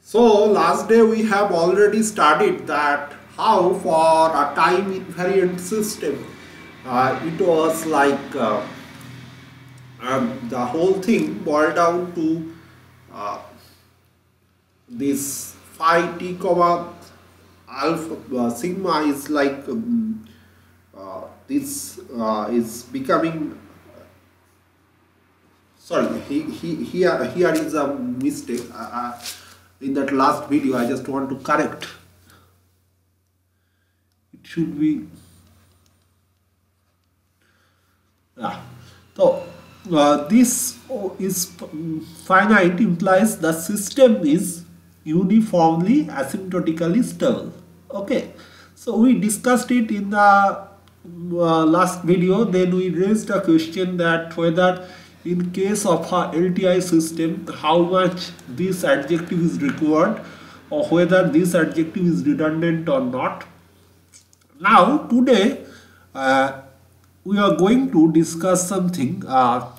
So last day we have already studied that how for a time invariant system it was like the whole thing boiled down to uh, this phi t comma alpha sigma is like this is becoming sorry here is a mistake in that last video. I just want to correct. It should be so this is finite implies the system is uniformly asymptotically stable. Okay, so we discussed it in the last video. Then we raised a question that whether in case of a LTI system how much this adjective is required or whether this adjective is redundant or not. Now today we are going to discuss something,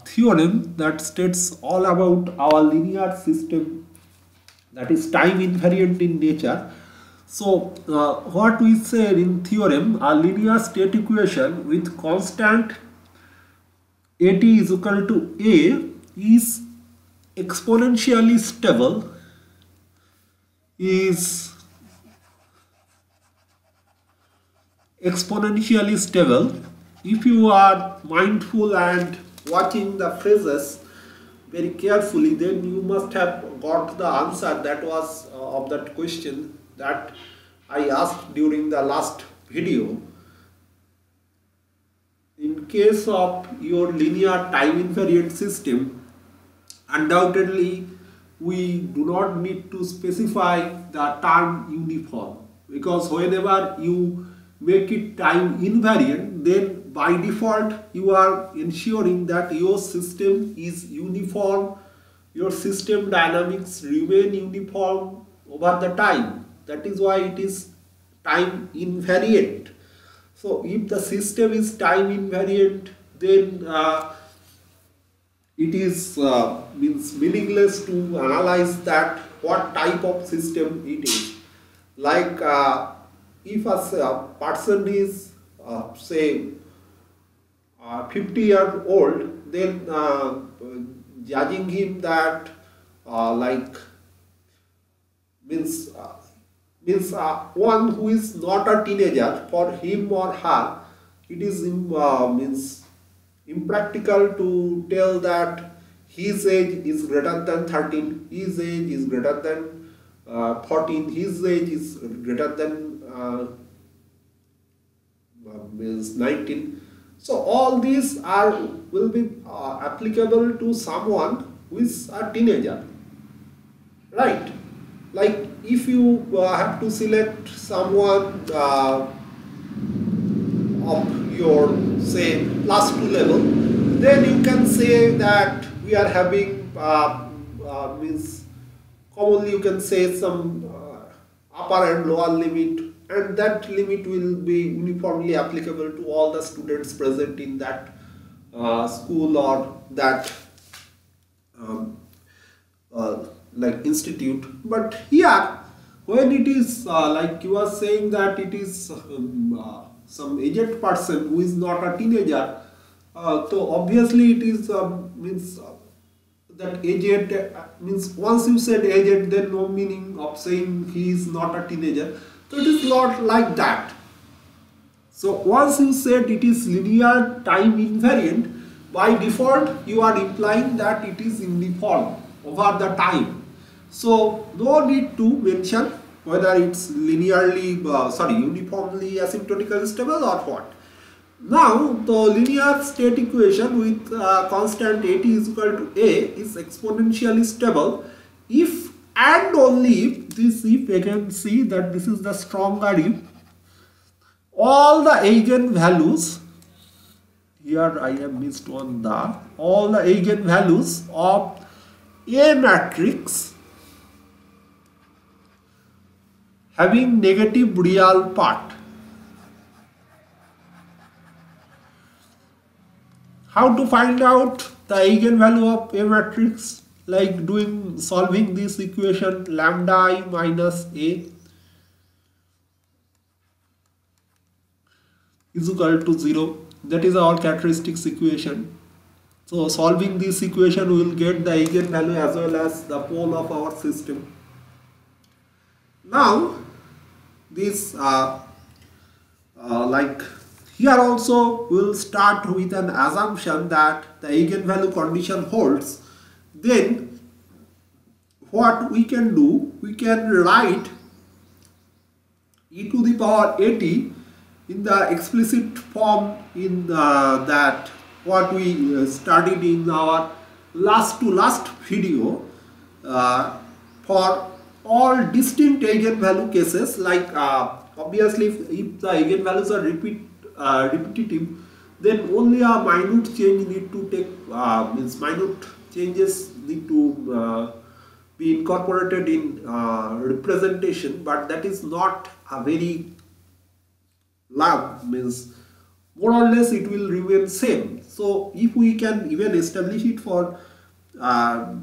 theorem that states all about our linear system that is time invariant in nature. So what we said in theorem, a linear state equation with constant at is equal to a is exponentially stable if you are mindful and watching the phrases very carefully, then you must have got the answer that was of that question that I asked during the last video. In case of your linear time invariant system, undoubtedly we do not need to specify the term uniform, because whenever you make it time invariant, then by default you are ensuring that your system is uniform, your system dynamics remain uniform over the time. That is why it is time invariant. So if the system is time invariant, then it is means meaningless to analyze that what type of system it is. Like if a person is say 50-year-old, then judging him that like means one who is not a teenager, for him or her it is means impractical to tell that his age is greater than 13, his age is greater than 14, his age is greater than means 19. So all these will be applicable to someone who is a teenager, right? Like if you have to select someone of your say plus 2 level, then you can say that we are having means commonly you can say some upper and lower limit, and that limit will be uniformly applicable to all the students present in that school or that like institute. But here when it is like you are saying that it is some aged person who is not a teenager, so obviously it is means that aged means once you said aged, then no meaning of saying he is not a teenager. So it is not like that. So once you said it is linear time invariant, by default you are implying that it is uniform over the time. So no need to mention whether it's linearly uniformly asymptotically stable or what. Now the linear state equation with constant at is equal to a is exponentially stable if and only if this, if I can see that this is the stronger if, all the eigenvalues, here I have missed on the, all the eigenvalues of A matrix having negative real part. How to find out the eigenvalue of A matrix? like doing solving this equation lambda I minus a is equal to 0. That is our characteristics equation. So solving this equation we will get the eigenvalue as well as the pole of our system. Now this like here also we will start with an assumption that the eigenvalue condition holds. Then what we can do, we can write e to the power at in the explicit form in that what we studied in our last video for all distinct eigenvalue cases, like obviously if the eigenvalues are repetitive, then only a minute change need to take means minute changes need to be incorporated in representation, but that is not a very large, means more or less it will remain same. So if we can even establish it for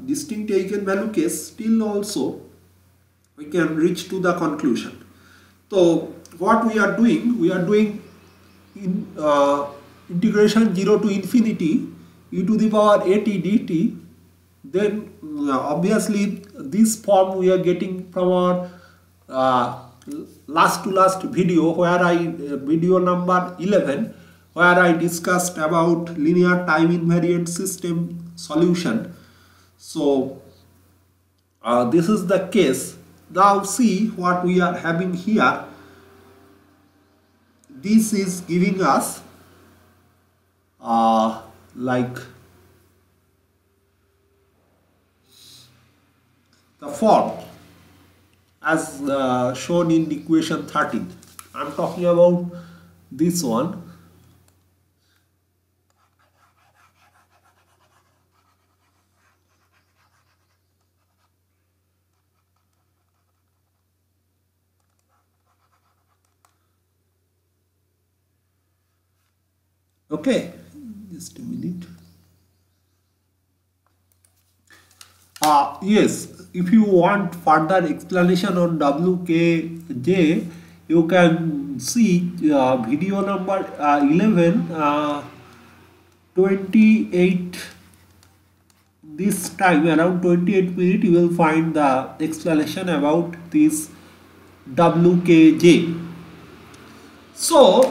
distinct eigenvalue case, still also we can reach to the conclusion. So what we are doing in integration 0 to infinity e to the power at dt. Then obviously this form we are getting from our last video, where video number 11, where I discussed about linear time invariant system solution. So this is the case. Now see what we are having here. This is giving us like the form as shown in equation 13. I am talking about this one. Okay, just a minute. Yes, if you want further explanation on WKJ, you can see video number 11, 28. This time around 28 minutes you will find the explanation about this WKJ. So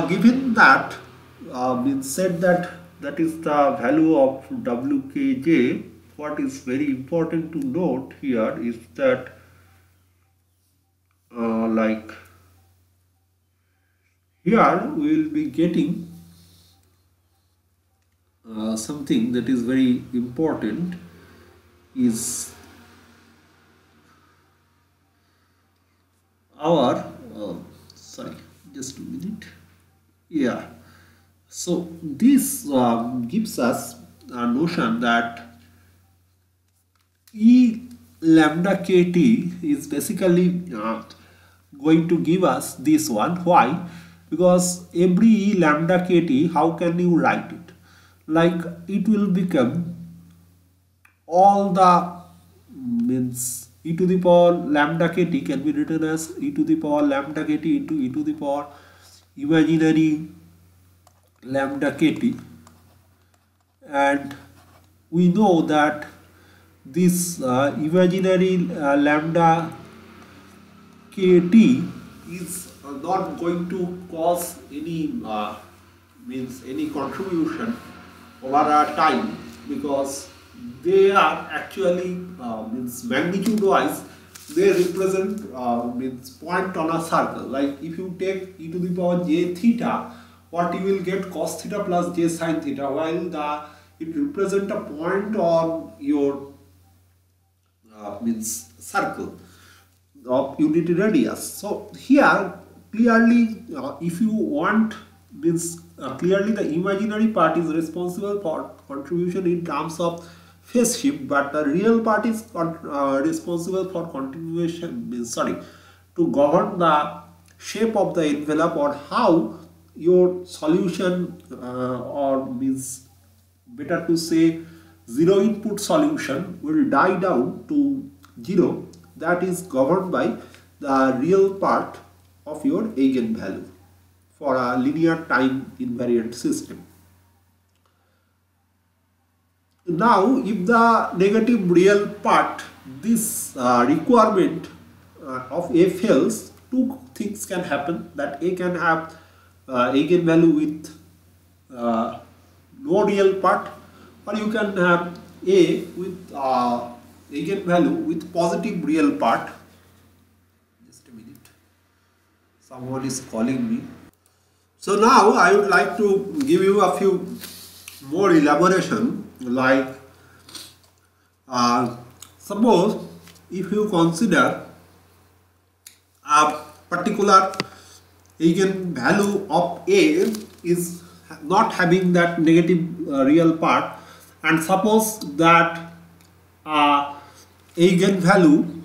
given that it said that is the value of WKJ, what is very important to note here is that like here we will be getting something that is very important is our sorry, just a minute. Yeah, so this gives us a notion that E lambda kt is basically going to give us this one. Why? Because every E lambda kt, how can you write it? Like it will become all the means e to the power lambda kt can be written as e to the power lambda kt into e to the power imaginary lambda kt, and we know that this imaginary lambda kt is not going to cause any means any contribution over a time, because they are actually means magnitude wise they represent means point on a circle. Like if you take e to the power j theta, what you will get cos theta plus j sin theta, while it represent a point on your means circle of unity radius. So here clearly if you want means clearly the imaginary part is responsible for contribution in terms of phase shift, but the real part is responsible for continuation, means sorry, to govern the shape of the envelope or how your solution or means better to say zero input solution will die down to 0, that is governed by the real part of your eigenvalue for a linear time invariant system. Now, if the negative real part, this requirement of A fails, two things can happen, that A can have eigenvalue with no real part, or you can have A with eigenvalue with positive real part. Just a minute, someone is calling me. So now I would like to give you a few more elaboration, like suppose if you consider a particular eigenvalue of A is not having that negative real part, and suppose that eigenvalue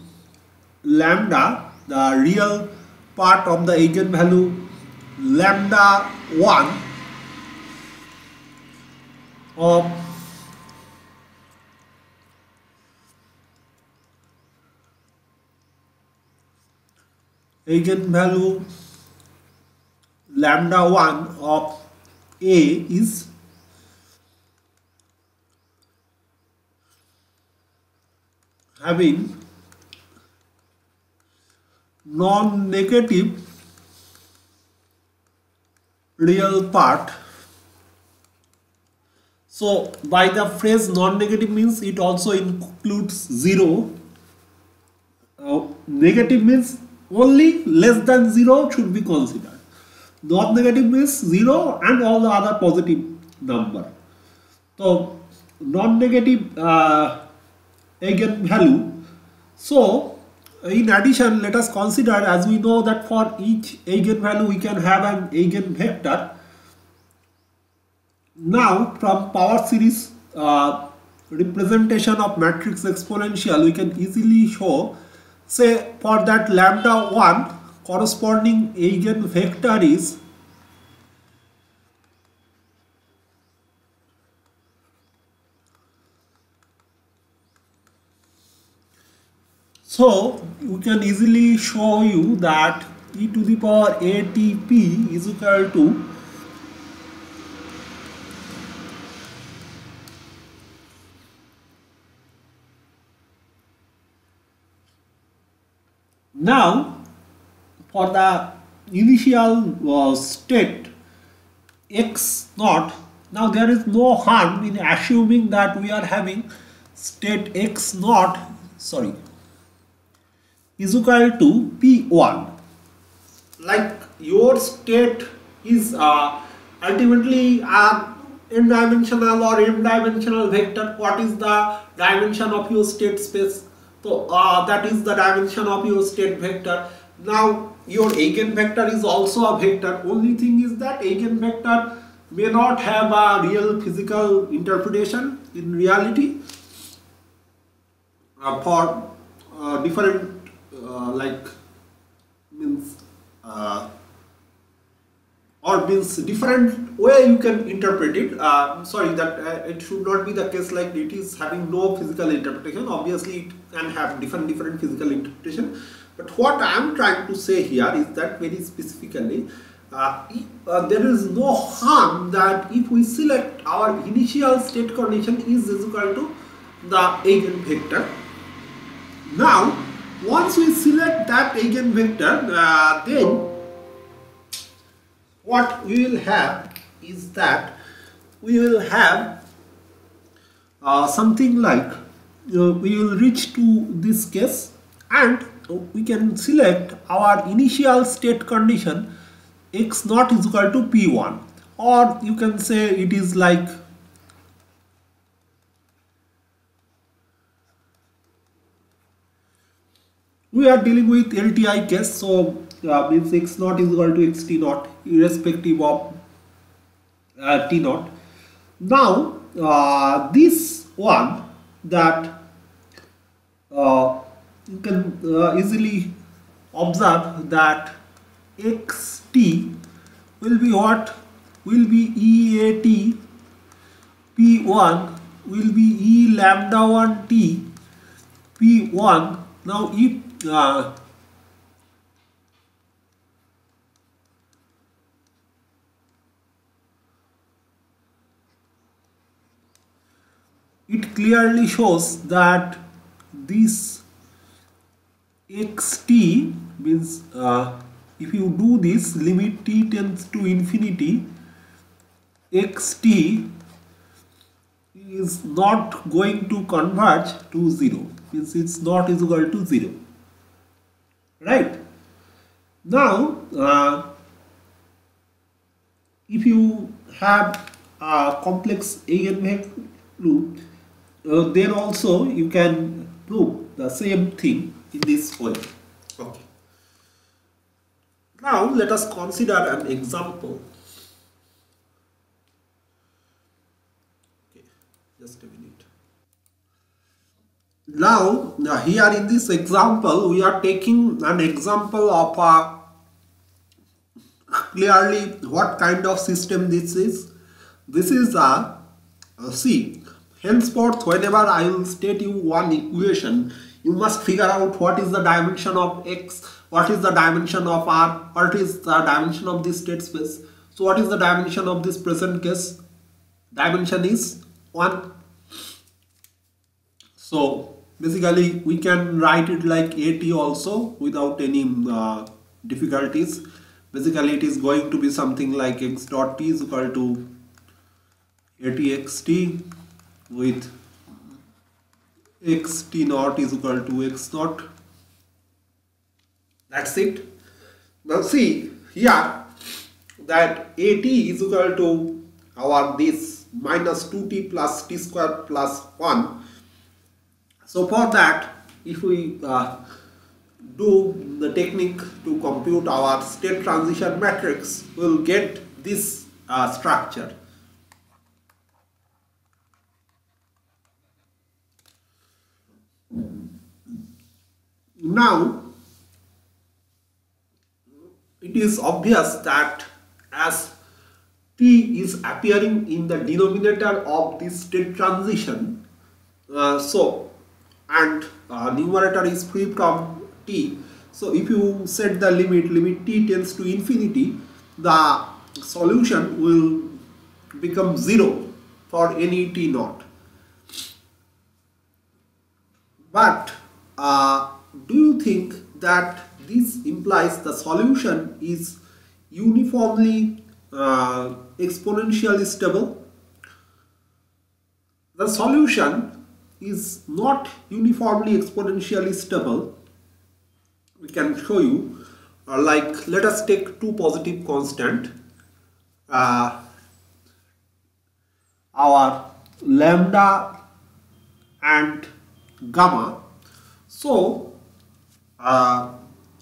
lambda, the real part of the eigenvalue lambda 1 of eigenvalue lambda 1 of A is having non-negative real part. So by the phrase non-negative means it also includes 0. Negative means only less than 0 should be considered. Non-negative means 0 and all the other positive number. So non-negative eigenvalue. So in addition, let us consider, as we know that for each eigenvalue we can have an eigenvector. Now from power series representation of matrix exponential, we can easily show, say for that lambda 1 corresponding eigenvector is so we can easily show you that e to the power ATP is equal to now for the initial state x naught. Now there is no harm in assuming that we are having state x naught is equal to P1. Like your state is ultimately n dimensional or m dimensional vector. What is the dimension of your state space? So that is the dimension of your state vector. Now your eigenvector is also a vector. Only thing is that eigenvector may not have a real physical interpretation in reality for different different way you can interpret it. Sorry, that it should not be the case like it is having no physical interpretation. Obviously it can have different physical interpretation, but what I am trying to say here is that very specifically there is no harm that if we select our initial state condition is equal to the eigenvector. Now once we select that eigenvector, then what we will have is that we will have something like we will reach to this case and we can select our initial state condition x naught is equal to P1, or you can say it is like we are dealing with LTI case, so means x naught is equal to xt naught irrespective of t naught. Now this one that you can easily observe that xt will be what? Will be EAT P1 will be E lambda 1 t P1. Now if it clearly shows that this xt means if you do this limit t tends to infinity, xt is not going to converge to 0, means it's not is equal to 0, right? Now if you have a complex eigenvalue, then also you can prove the same thing in this way. Okay. Now let us consider an example. Okay, just a minute. Now here in this example, we are taking an example of a clearly what kind of system this is. This is a see, henceforth whenever I will state you one equation, you must figure out what is the dimension of x, what is the dimension of r, what is the dimension of this state space. So what is the dimension of this present case? Dimension is 1. So basically we can write it like at also without any difficulties. Basically it is going to be something like x dot t is equal to atxt with xt naught is equal to x naught. That's it. Now see here that at is equal to our this minus 2t plus t square plus 1. So for that, if we do the technique to compute our state transition matrix, we will get this structure. Now it is obvious that as t is appearing in the denominator of this state transition, and numerator is free from t, so if you set the limit t tends to infinity, the solution will become 0 for any t naught. But do you think that this implies the solution is uniformly exponentially stable? The solution is not uniformly exponentially stable. We can show you, like let us take two positive constant, our lambda and gamma, so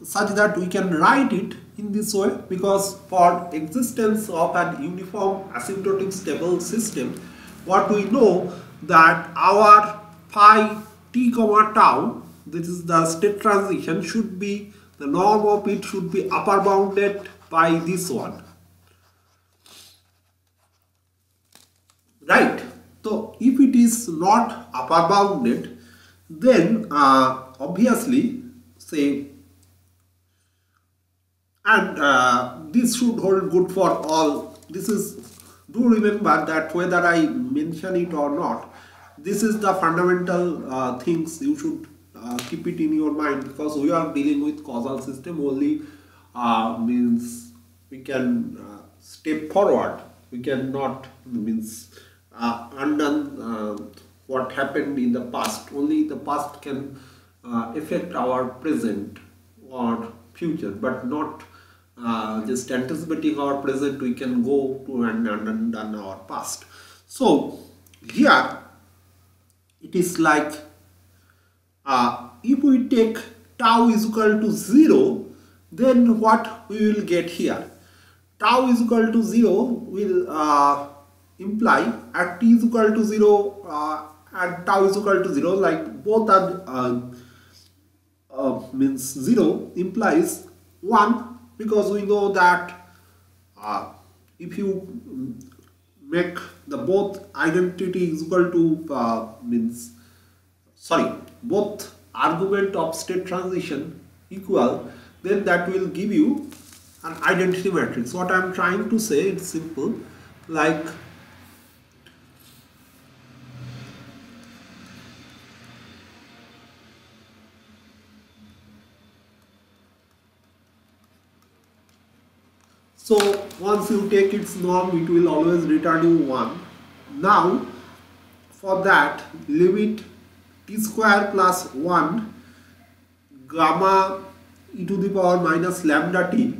such that we can write it in this way, because for existence of an uniform asymptotic stable system, what we know that our phi t comma tau, this is the state transition, should be the norm of it should be upper bounded by this one, right? So if it is not upper bounded, then obviously say, and this should hold good for all. This is, do remember that whether I mention it or not, this is the fundamental things you should keep it in your mind, because we are dealing with causal system only, means we can step forward, we cannot means undone what happened in the past. Only the past can affect our present or future, but not just anticipating our present. We can go to and undone our past. So here it is like if we take tau is equal to 0, then what we will get here? Tau is equal to 0 will imply at t is equal to 0 and tau is equal to 0, like both are means 0 implies 1, because we know that if you make the both identity is equal to means sorry both argument of state transition equal, then that will give you an identity matrix. What I am trying to say, it's simple, like so once you take its norm, it will always return you 1. Now for that, limit t square plus 1 gamma e to the power minus lambda t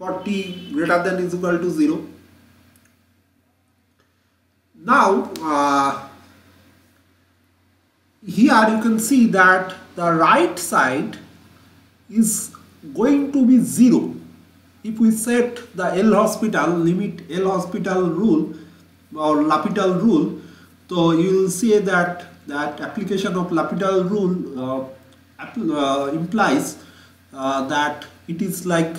for t greater than is equal to 0. Now here you can see that the right side is going to be 0. If we set the L'Hospital limit L'Hospital rule or L'Hopital rule, so you will see that application of L'Hopital rule implies that it is like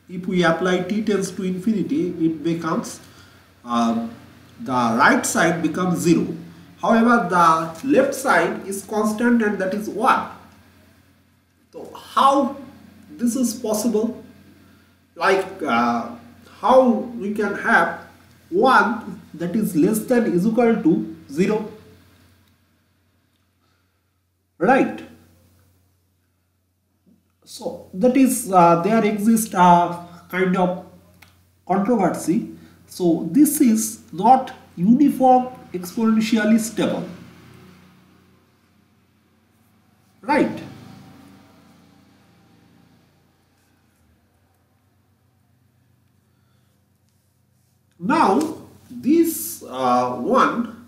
if we apply t tends to infinity, it becomes the right side becomes 0. However, the left side is constant and that is 1. So how this is possible? Like how we can have 1 that is less than is equal to 0, right? So that is there exists a kind of controversy. So this is not uniform exponentially stable, right? Now this one,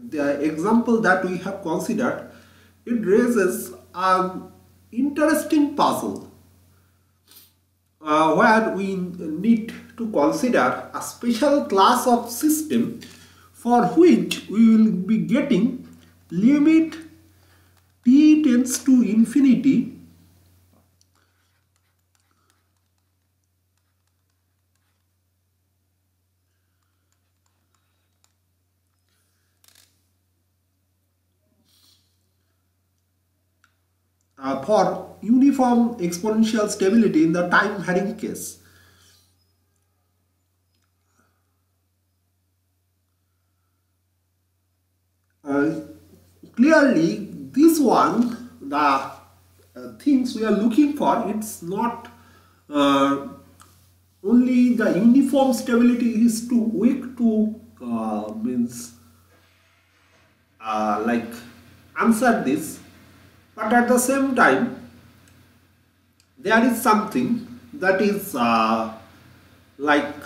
the example that we have considered, it raises an interesting puzzle where we need to consider a special class of system for which we will be getting limit t tends to infinity for uniform exponential stability in the time varying case. Clearly this one, the things we are looking for, it's not only the uniform stability is too weak to means like answer this, but at the same time there is something that is like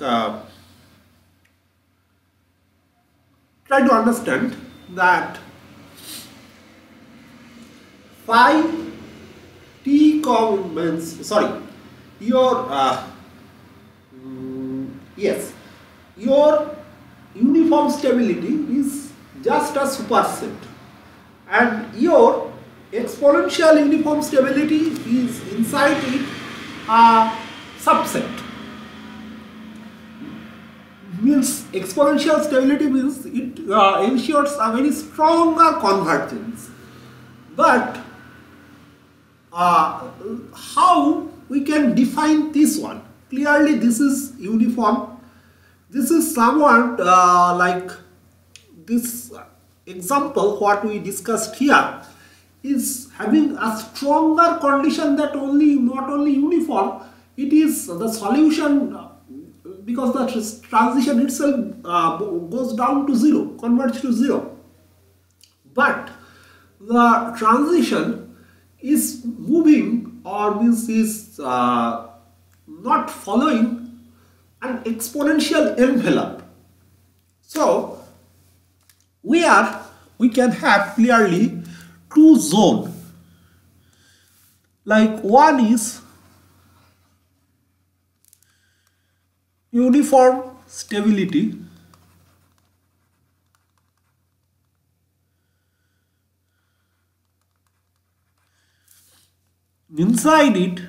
try to understand that phi t means sorry your yes, your uniform stability is just a superset and your exponential uniform stability is inside it a subset. Means exponential stability means it ensures a very stronger convergence, but how we can define this one? Clearly this is uniform. This is somewhat like this example what we discussed here is having a stronger condition that not only uniform, it is the solution because the transition itself goes down to 0, converges to 0, but the transition is moving or means is not following an exponential envelope. So we can have clearly two zones, like one is uniform stability inside it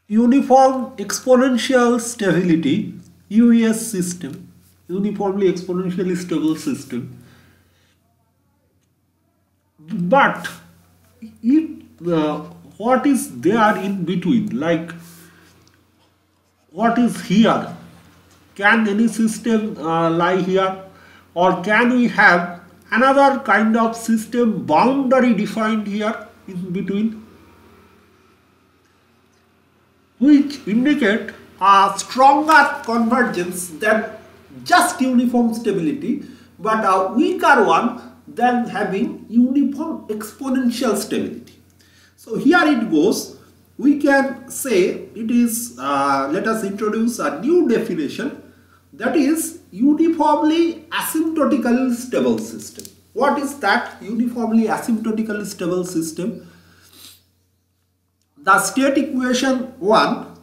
uniform exponential stability UES system, uniformly exponentially stable system. But if what is there in between, like what is here, can any system lie here, or can we have another kind of system boundary defined here in between, which indicate a stronger convergence than just uniform stability, but a weaker one than having uniform exponential stability. So here it goes. We can say it is, let us introduce a new definition, that is uniformly asymptotically stable system. What is that uniformly asymptotically stable system? The state equation 1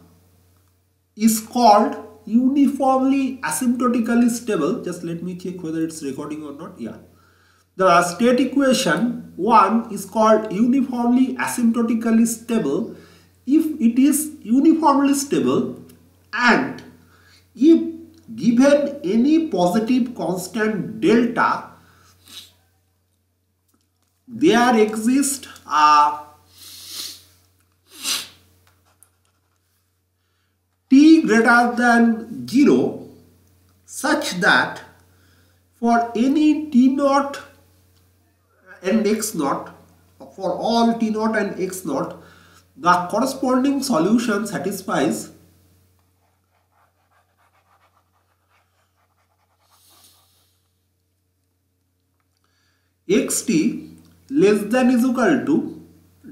is called uniformly asymptotically stable. Just let me check whether it's recording or not. Yeah. The state equation 1 is called uniformly asymptotically stable if it is uniformly stable and if given any positive constant delta, there exists a t greater than 0 such that for any t naught and x naught, for all t naught and x naught, the corresponding solution satisfies xt less than is equal to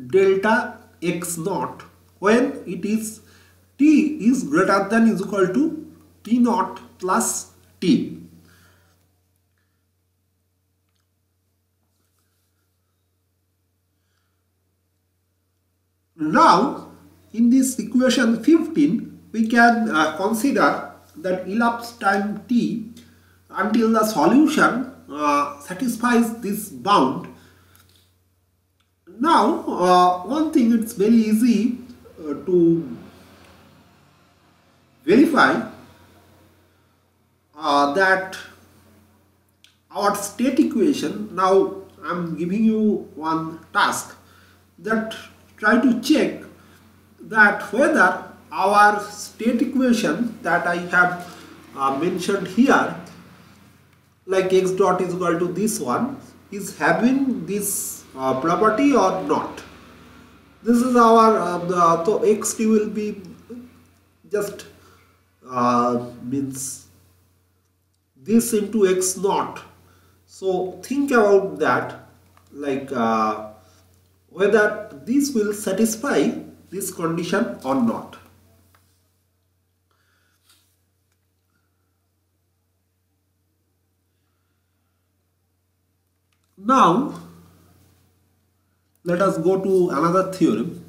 delta x naught when it is t is greater than is equal to t naught plus t. Now in this equation 15 we can consider that elapsed time t until the solution satisfies this bound. Now one thing, it's very easy to verify that our state equation, now I am giving you one task, that try to check that whether our state equation that I have mentioned here, like x dot is equal to this one, is having this property or not. This is our so xt will be just means this into x naught. So think about that, like whether this will satisfy this condition or not. Now let us go to another theorem.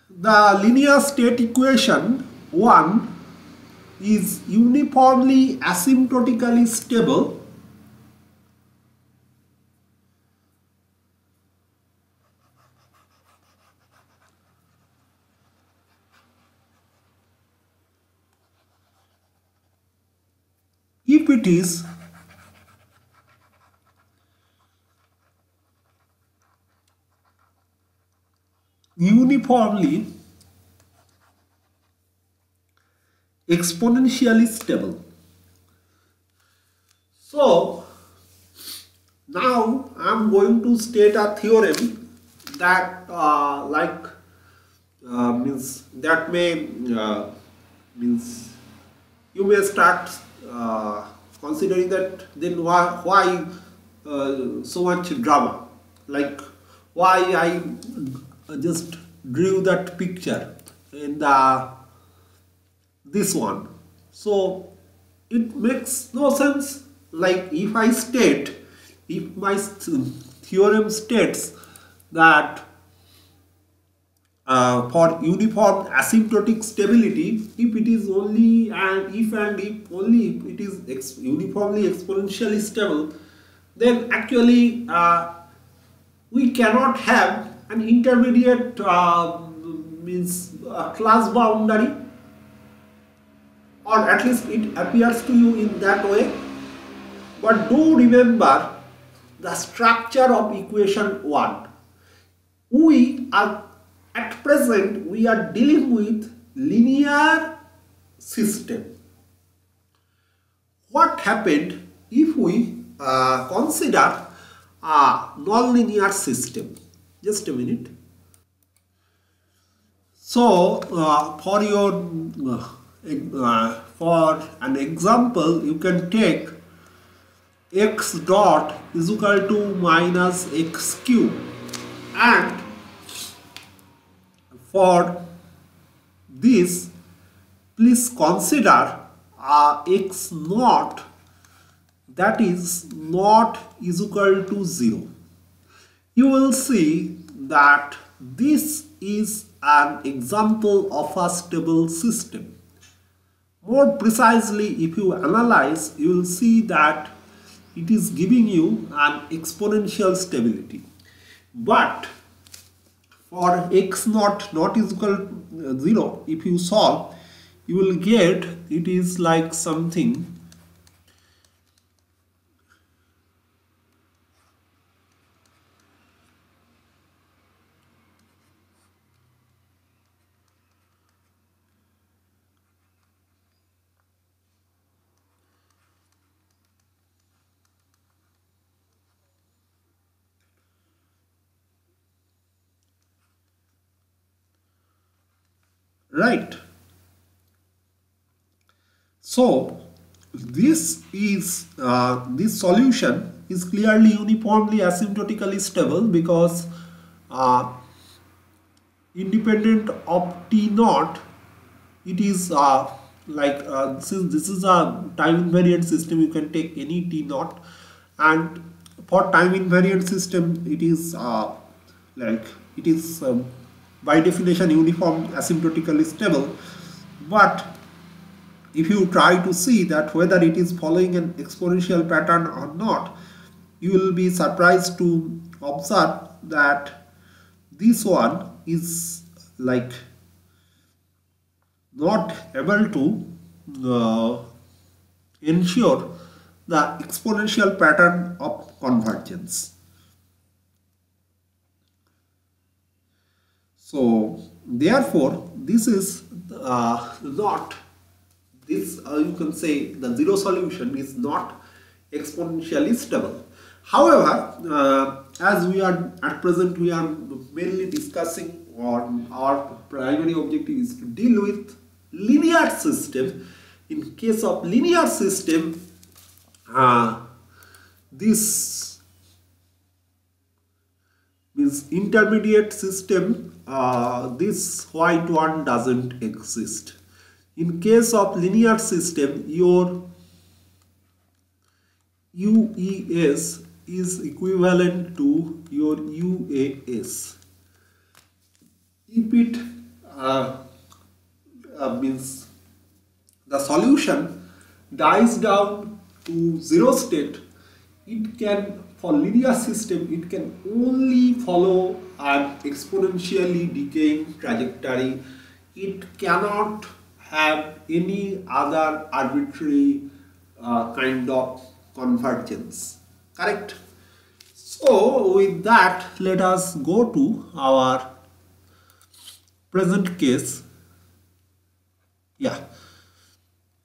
The linear state equation 1 is uniformly asymptotically stable if it is uniformly exponentially stable. So now I am going to state a theorem that means that may means you may start considering that then why so much drama, like why I just drew that picture in the this one. So it makes no sense. Like if I state, if my theorem states that for uniform asymptotic stability, if it is only and if only if it is uniformly exponentially stable, then actually we cannot have an intermediate means a class boundary, or at least it appears to you in that way. But do remember the structure of equation 1. We are at present we are dealing with linear system. What happened if we consider a non-linear system? Just a minute. So for an example, you can take x dot is equal to minus x cube, and for this please consider x naught, that is naught is equal to 0. You will see that this is an example of a stable system. More precisely, if you analyze, you will see that it is giving you an exponential stability. But for x naught not is equal to 0, if you solve, you will get it is like something right. So this solution is clearly uniformly asymptotically stable because independent of t naught, it is since this is a time invariant system, you can take any t naught, and for time invariant system it is by definition uniform asymptotically stable. But if you try to see that whether it is following an exponential pattern or not, you will be surprised to observe that this one is like not able to ensure the exponential pattern of convergence. So therefore this is not this you can say the zero solution is not exponentially stable. However, as we are at present we are mainly discussing, or our primary objective is to deal with linear system. In case of linear system, this means intermediate system, this white one doesn't exist. In case of linear system, your UES is equivalent to your UAS. If it means the solution dies down to zero state, it can, for linear system, it can only follow an exponentially decaying trajectory. It cannot have any other arbitrary kind of convergence. Correct? So with that, let us go to our present case. Yeah.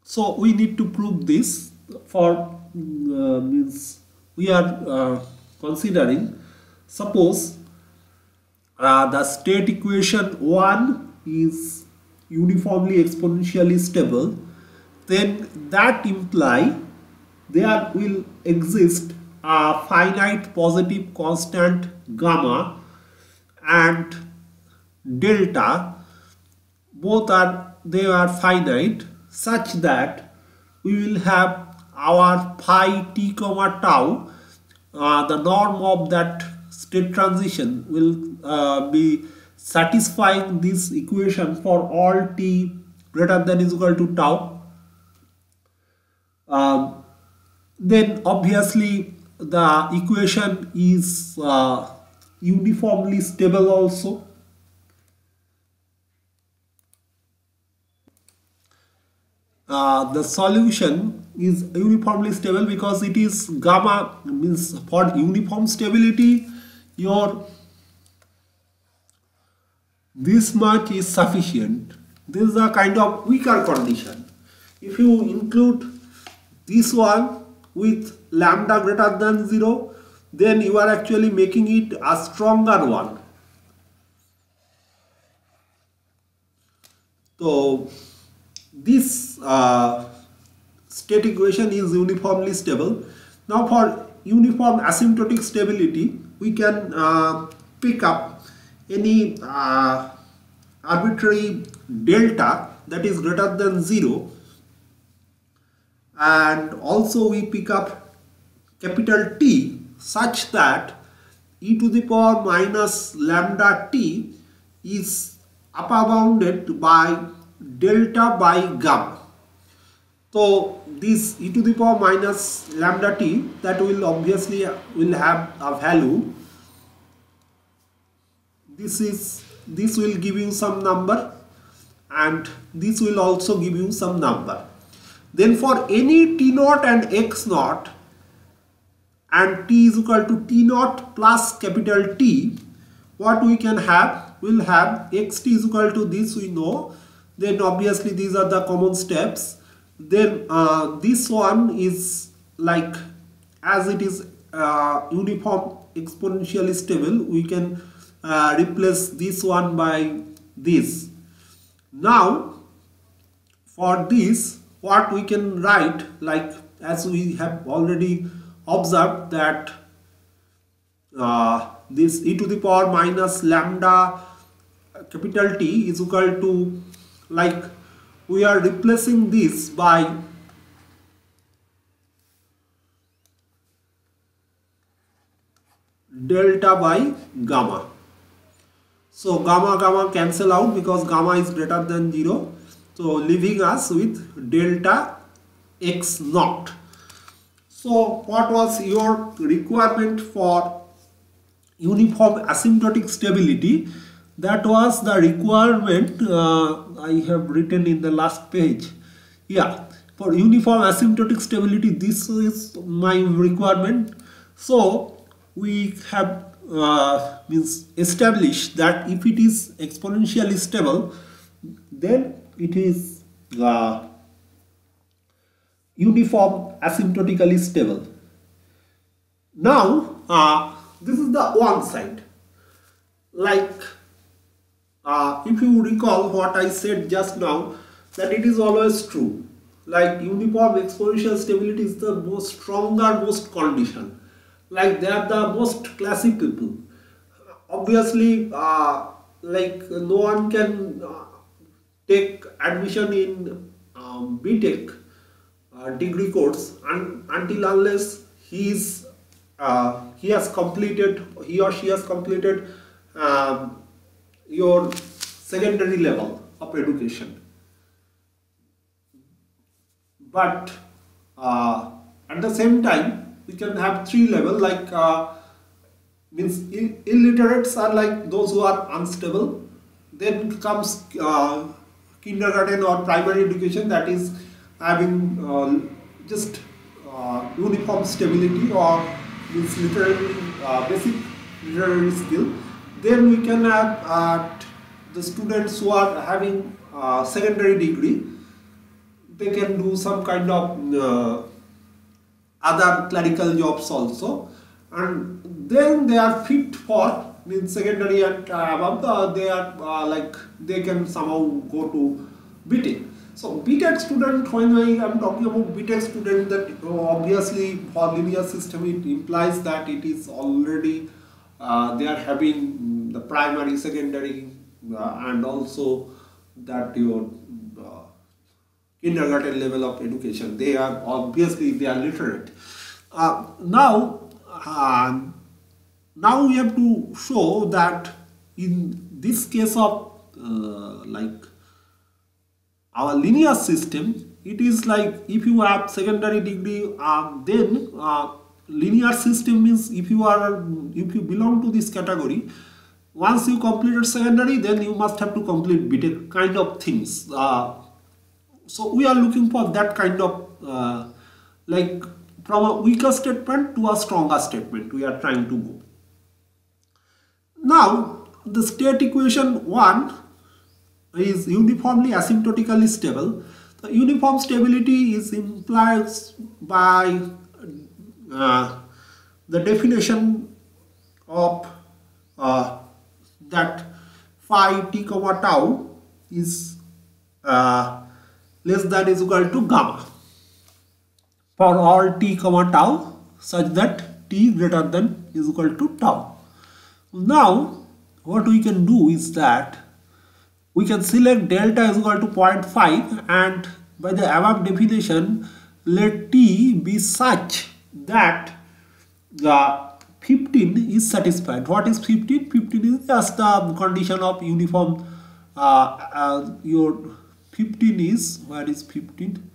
So we need to prove this. For means we are considering, suppose the state equation 1 is uniformly exponentially stable, then that imply there will exist a finite positive constant gamma and delta. Both are finite, such that we will have our phi t comma tau, the norm of that state transition will be satisfying this equation for all t greater than is equal to tau. Then obviously the equation is uniformly stable also. the solution is uniformly stable because it is gamma, means for uniform stability your this much is sufficient. This is a kind of weaker condition. If you include this one with lambda greater than 0, then you are actually making it a stronger one. So this state equation is uniformly stable. Now for uniform asymptotic stability, we can pick up any arbitrary delta that is greater than 0, and also we pick up capital T such that e to the power minus lambda t is upper bounded by delta by gamma. So this e to the power minus lambda t, that will obviously will have a value. This will give you some number, and this will also give you some number. Then for any t naught and x naught, and t is equal to t naught plus capital T, what we can have, we'll have xt is equal to this, we know. Then obviously these are the common steps. Then this one is like, as it is uniform exponentially stable, we can replace this one by this. Now for this, what we can write, like as we have already observed, that this e to the power minus lambda capital T is equal to, like, we are replacing this by delta by gamma. So gamma cancel out because gamma is greater than 0. So leaving us with delta x naught. So what was your requirement for uniform asymptotic stability? That was the requirement I have written in the last page. Yeah, for uniform asymptotic stability, this is my requirement. So we have means established that if it is exponentially stable, then it is uniform asymptotically stable. Now this is the one side. Like if you recall what I said just now, that it is always true. Like uniform exponential stability is the most most condition. Like they are the most classic people. Obviously, like no one can take admission in BTech degree course until unless he or she has completed your secondary level of education. But at the same time, we can have 3 level, like means illiterates are like those who are unstable. Then comes kindergarten or primary education, that is having just uniform stability or means literary basic literary skill. Then we can have the students who are having secondary degree. They can do some kind of other clerical jobs also, and then they are fit for means secondary and above. They are like they can somehow go to BTech. So BTech student, when I am talking about BTech student, that obviously for linear system it implies that it is already they are having the primary, secondary, and also that your kindergarten level of education. They are obviously they are literate. Now we have to show that in this case of like our linear system, it is like if you have secondary degree, then linear system means if you belong to this category, once you completed secondary, then you must have to complete BTech kind of things. So we are looking for that kind of like from a weaker statement to a stronger statement we are trying to go. Now the state equation 1 is uniformly asymptotically stable. The uniform stability is implied by uh, the definition of that phi t comma tau is uh, less than is equal to gamma for all t comma tau such that t greater than is equal to tau. Now what we can do is that we can select delta is equal to 0.5 and by the above definition let t be such that the 15 is satisfied. What is 15? 15 is just the condition of uniform your 15 is, where is 15?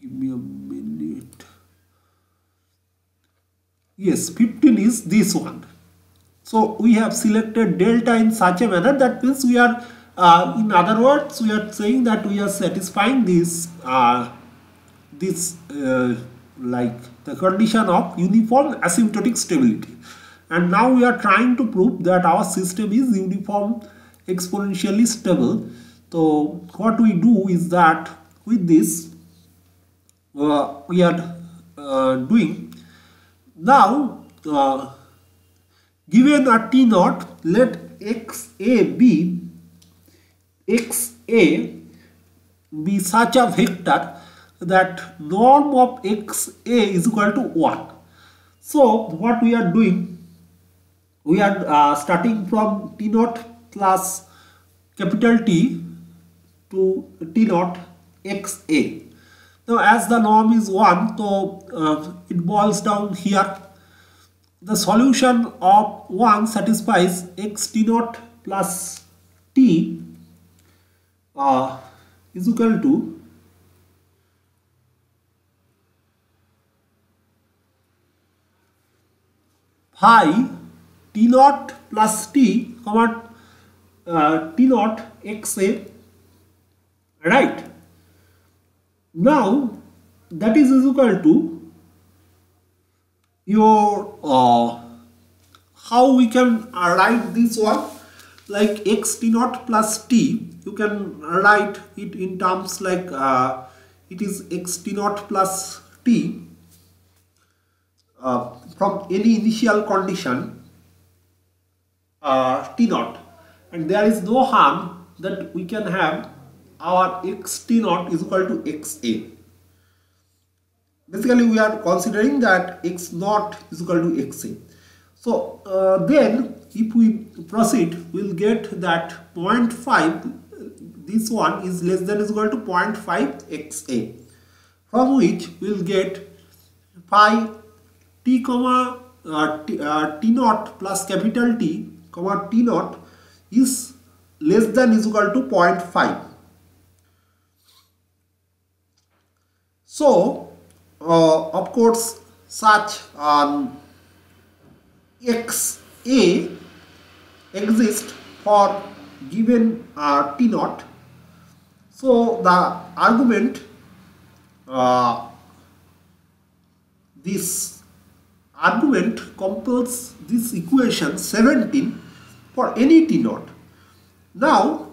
Give me a minute. Yes, 15 is this one. So we have selected delta in such a manner that means we are in other words we are saying that we are satisfying this like the condition of uniform asymptotic stability, and now we are trying to prove that our system is uniform exponentially stable. So what we do is that with this we are doing now given a t naught, let xa be such a vector that norm of xa is equal to 1. So what we are doing, we are starting from t naught plus capital T to t naught xa. Now as the norm is 1, so it boils down here. The solution of 1 satisfies x t naught plus t is equal to phi t naught plus t comma t naught xa, right? Now that is equal to your how we can write this one, like x t naught plus t, you can write it in terms like it is x t naught plus t from any initial condition t naught, and there is no harm that we can have our x t naught is equal to xa. Basically we are considering that x naught is equal to xa. So then if we proceed, we will get that 0.5, this one is less than is equal to 0.5 xa, from which we will get phi t comma t naught plus capital T comma t naught is less than is equal to 0.5. So of course such xa exists for given t naught. So the argument this argument compels this equation 17 for any t naught. Now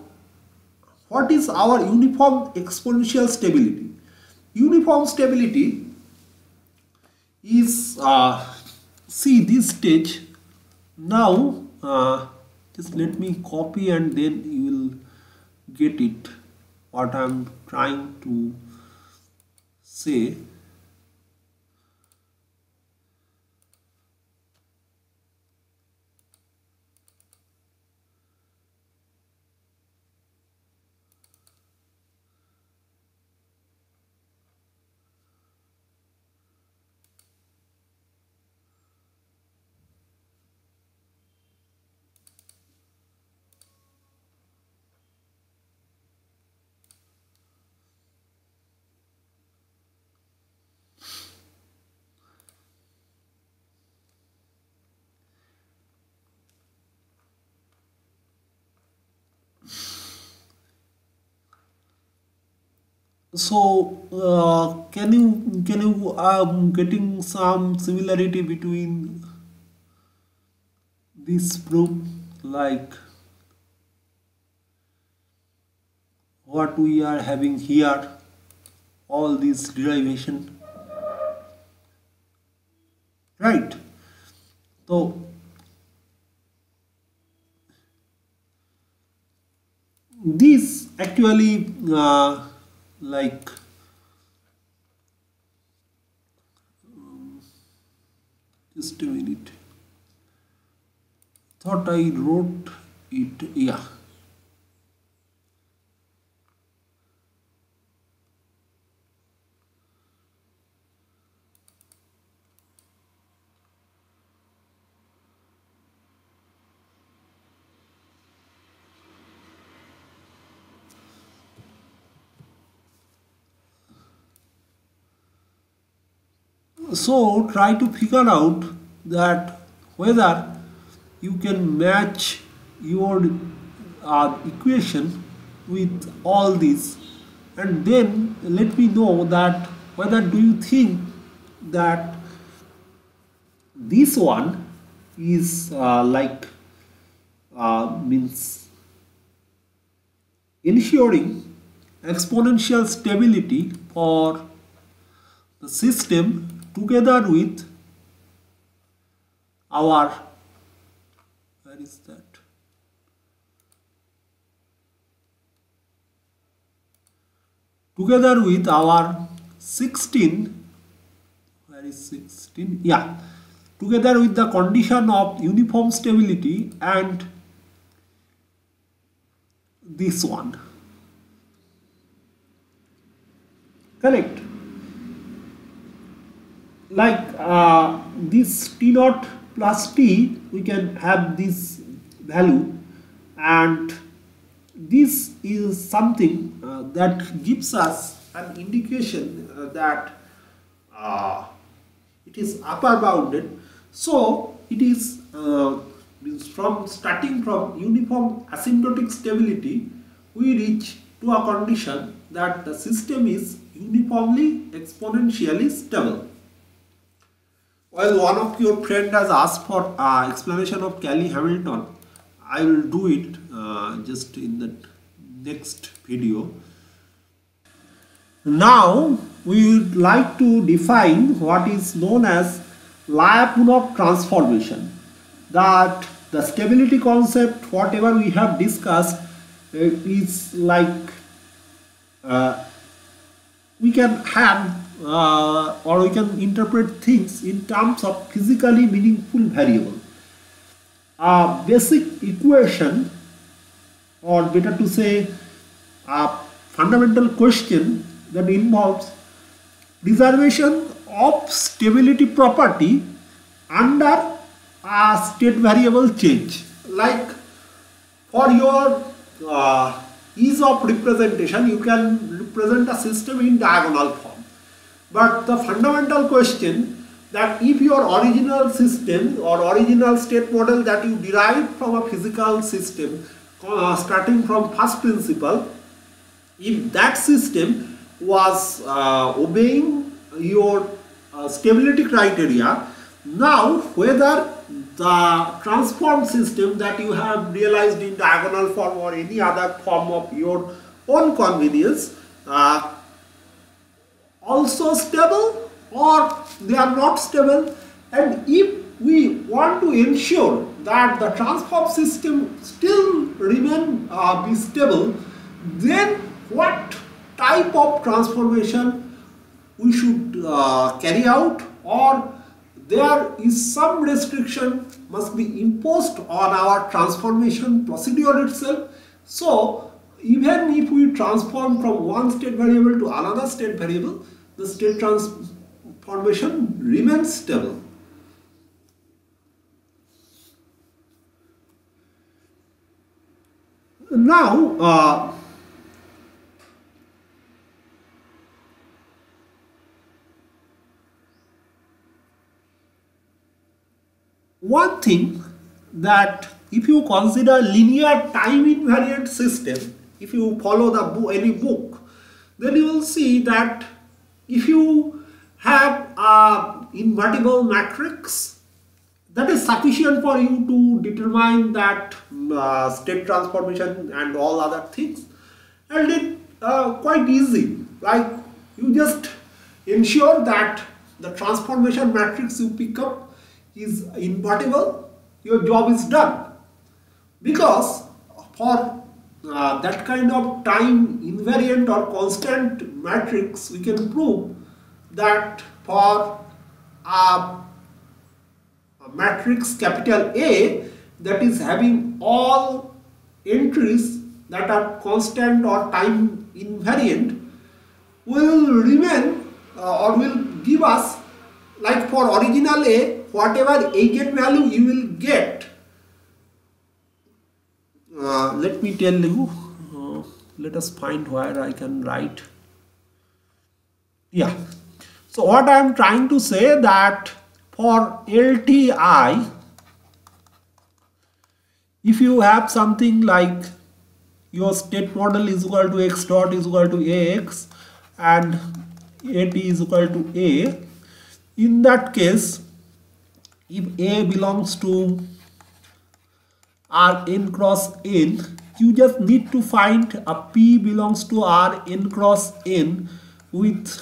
what is our uniform exponential stability? Uniform stability is see this stage. Now just let me copy and then you will get it what I am trying to say. So can you getting some similarity between this proof, like what we are having here, all this derivation, right? So this actually like just a minute, thought I wrote it, yeah. So try to figure out that whether you can match your equation with all these, and then let me know that whether do you think that this one is means ensuring exponential stability for the system together with our, where is that, together with our 16, where is 16, yeah, together with the condition of uniform stability and this one, correct? Like this t naught plus t, we can have this value, and this is something that gives us an indication that it is upper bounded. So it is means from starting from uniform asymptotic stability, we reach to a condition that the system is uniformly exponentially stable. Well, one of your friend has asked for explanation of Cayley-Hamilton. I will do it just in the next video. Now we would like to define what is known as Lyapunov transformation. That the stability concept, whatever we have discussed, is like we can have or we can interpret things in terms of physically meaningful variable. A basic equation, or better to say a fundamental question that involves preservation of stability property under a state variable change. Like for your ease of representation, you can represent a system in diagonal form. But the fundamental question that if your original system or original state model that you derived from a physical system starting from first principle, if that system was obeying your stability criteria, now whether the transformed system that you have realized in diagonal form or any other form of your own convenience also stable or they are not stable, and if we want to ensure that the transform system still remain be stable, then what type of transformation we should carry out, or there is some restriction must be imposed on our transformation procedure itself. So even if we transform from one state variable to another state variable, the state transformation remains stable. Now one thing that if you consider linear time invariant system, if you follow the any book, then you will see that if you have a invertible matrix, that is sufficient for you to determine that state transformation and all other things, and it quite easy. Like, you just ensure that the transformation matrix you pick up is invertible, your job is done. Because for that kind of time invariant or constant matrix, we can prove that for a matrix capital A that is having all entries that are constant or time invariant will remain or will give us, like for original A, whatever eigenvalue you will get. Let me tell you, let us find where I can write. Yeah. So what I am trying to say that for LTI, if you have something like your state model is equal to x dot is equal to ax and at is equal to a, in that case, if A belongs to Rn cross n, you just need to find a P belongs to Rn cross n with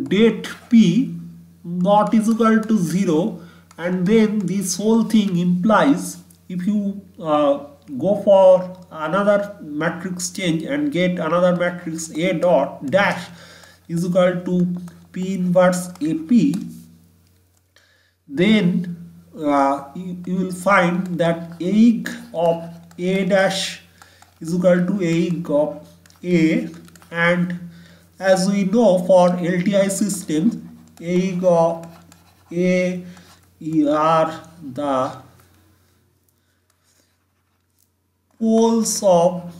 date P not is equal to 0, and then this whole thing implies if you go for another matrix change and get another matrix A dot dash is equal to P inverse AP, then you will find that AEG of A dash is equal to AEG of A, and as we know for LTI systems, AEG of A are the poles of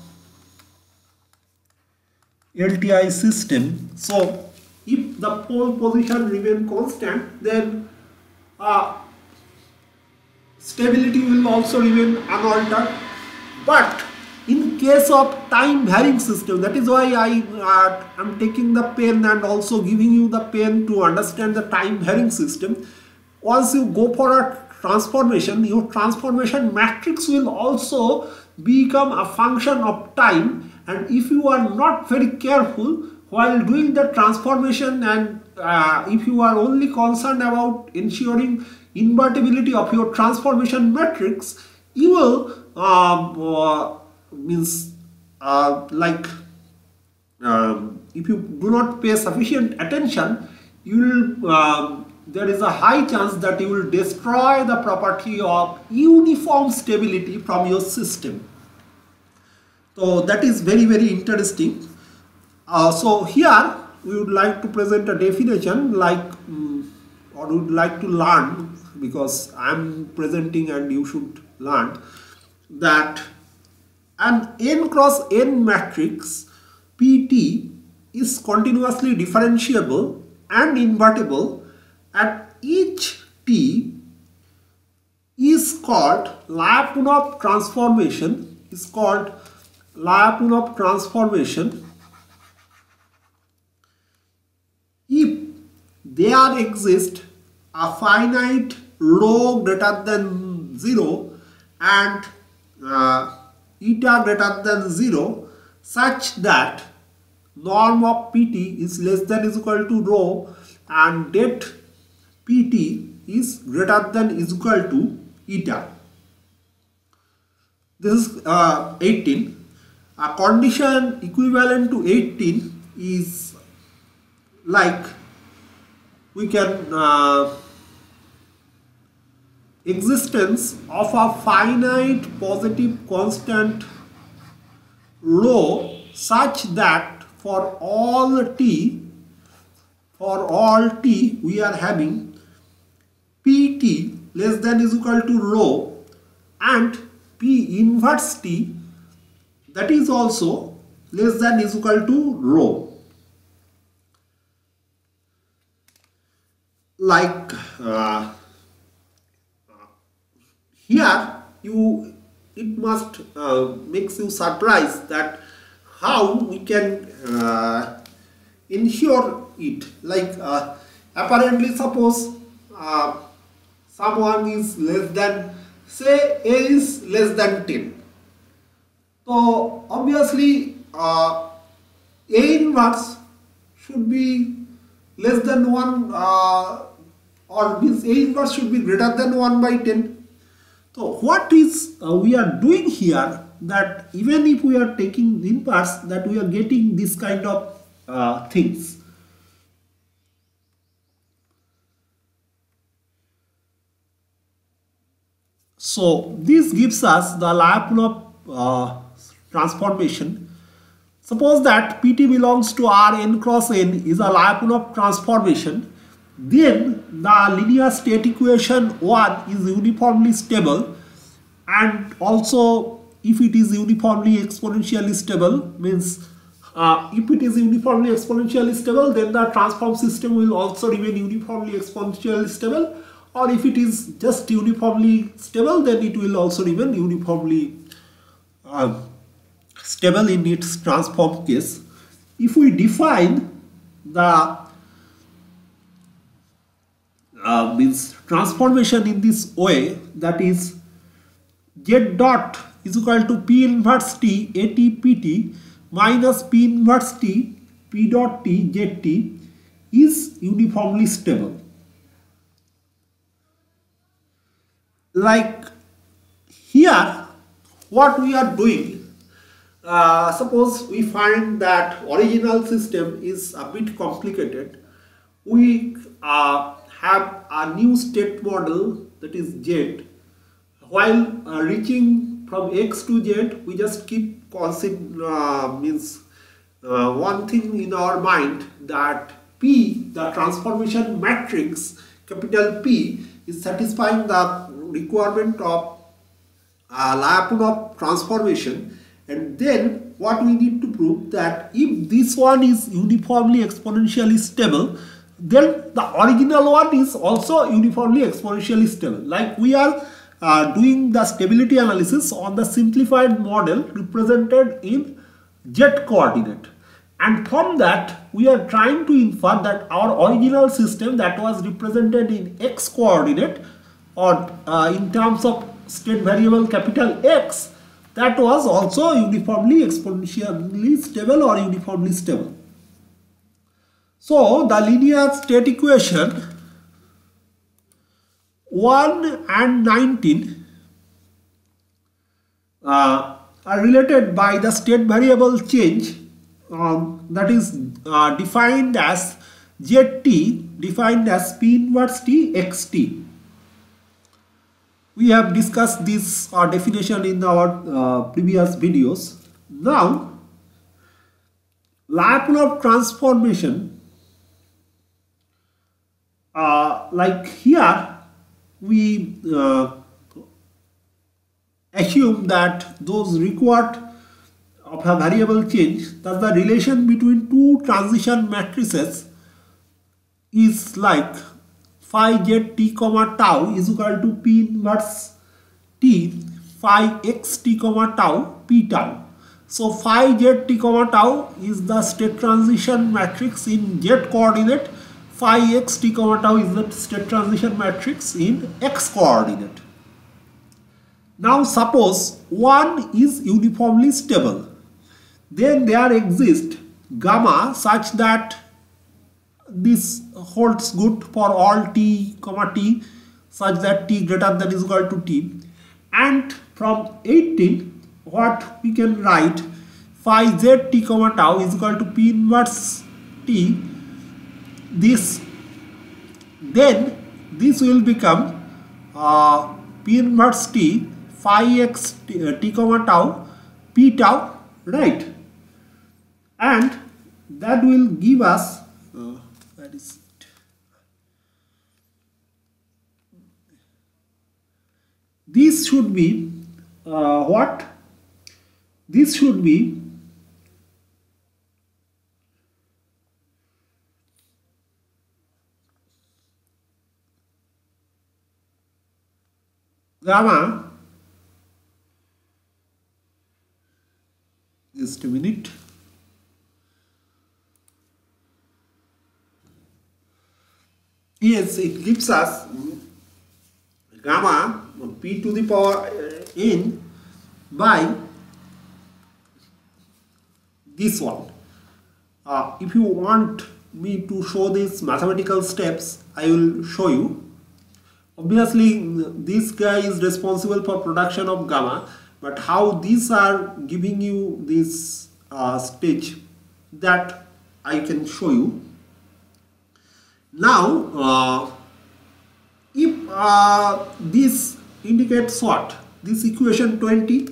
LTI system. So if the pole position remain constant, then stability will also remain unaltered. But in case of time varying system, that is why I am taking the pen and also giving you the pen to understand the time varying system. Once you go for a transformation, your transformation matrix will also become a function of time, and if you are not very careful while doing the transformation, and if you are only concerned about ensuring invertibility of your transformation matrix, you will if you do not pay sufficient attention, you will there is a high chance that you will destroy the property of uniform stability from your system. So that is very, very interesting. So here we would like to present a definition, like or would like to learn, because I am presenting and you should learn, that an n cross n matrix PT is continuously differentiable and invertible at each t is called Lyapunov transformation, if there exists a finite rho greater than 0 and eta greater than 0, such that norm of PT is less than is equal to rho and det PT is greater than is equal to eta. This is 18. A condition equivalent to 18 is like we can existence of a finite positive constant rho such that for all t we are having PT less than is equal to rho and P inverse t that is also less than is equal to rho. Like here it must makes you surprised that how we can ensure it. Like apparently, suppose someone is less than, say A is less than 10. So obviously A inverse should be less than 1 or means A inverse should be greater than 1 by 10. So what is we are doing here, that even if we are taking inverse, that we are getting this kind of things. So this gives us the Lyapunov transformation. Suppose that Pt belongs to Rn cross n is a Lyapunov transformation, then the linear state equation 1 is uniformly stable, and also if it is uniformly exponentially stable, means if it is uniformly exponentially stable, then the transform system will also remain uniformly exponentially stable, or if it is just uniformly stable, then it will also remain uniformly stable in its transform case. If we define the means transformation in this way, that is z dot is equal to P inverse T AT PT minus P inverse T P dot T ZT is uniformly stable. Like here, what we are doing, suppose we find that original system is a bit complicated. We have a new state model, that is Z. While reaching from X to Z, we just keep means one thing in our mind, that P, the transformation matrix, capital P, is satisfying the requirement of Lyapunov transformation. And then what we need to prove, that if this one is uniformly exponentially stable, then the original one is also uniformly exponentially stable. Like we are doing the stability analysis on the simplified model represented in Z coordinate, and from that we are trying to infer that our original system that was represented in X coordinate, or in terms of state variable capital X, that was also uniformly exponentially stable or uniformly stable. So the linear state equation 1 and 19 are related by the state variable change, that is defined as ZT, defined as P inverse T XT. We have discussed this definition in our previous videos. Now, Lyapunov transformation, like here, we assume that those required of a variable change, that the relation between two transition matrices is like phi z t comma tau is equal to P inverse T phi x t comma tau P tau. So phi z t comma tau is the state transition matrix in z coordinate, phi x t comma tau is the state transition matrix in x coordinate. Now suppose one is uniformly stable, then there exists gamma such that this holds good for all t comma t, such that t greater than is equal to t, and from 18 what we can write, phi z t comma tau is equal to P inverse t, this, then this will become P inverse t phi x t comma tau P tau, right? And that will give us that is it. This should be what? This should be gamma, just a minute. Yes, it gives us gamma p to the power n by this one. If you want me to show these mathematical steps, I will show you. Obviously, this guy is responsible for production of gamma, but how these are giving you this stage, that I can show you. Now, if this indicates what? This equation 20,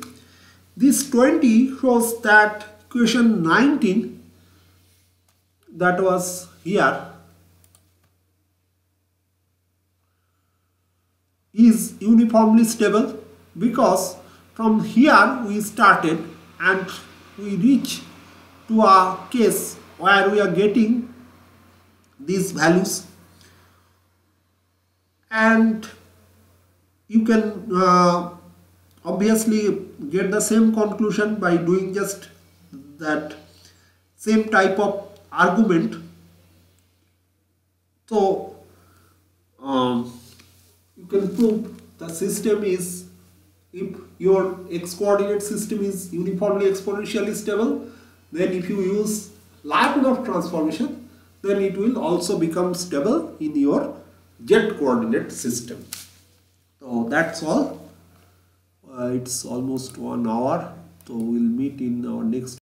this 20 shows that equation 19 that was here is uniformly stable, because from here we started and we reach to a case where we are getting these values, and you can obviously get the same conclusion by doing just that same type of argument. So you can prove the system is, if your x coordinate system is uniformly exponentially stable, then if you use Lyapunov transformation, then it will also become stable in your z coordinate system. So that's all. It's almost 1 hour, so we'll meet in our next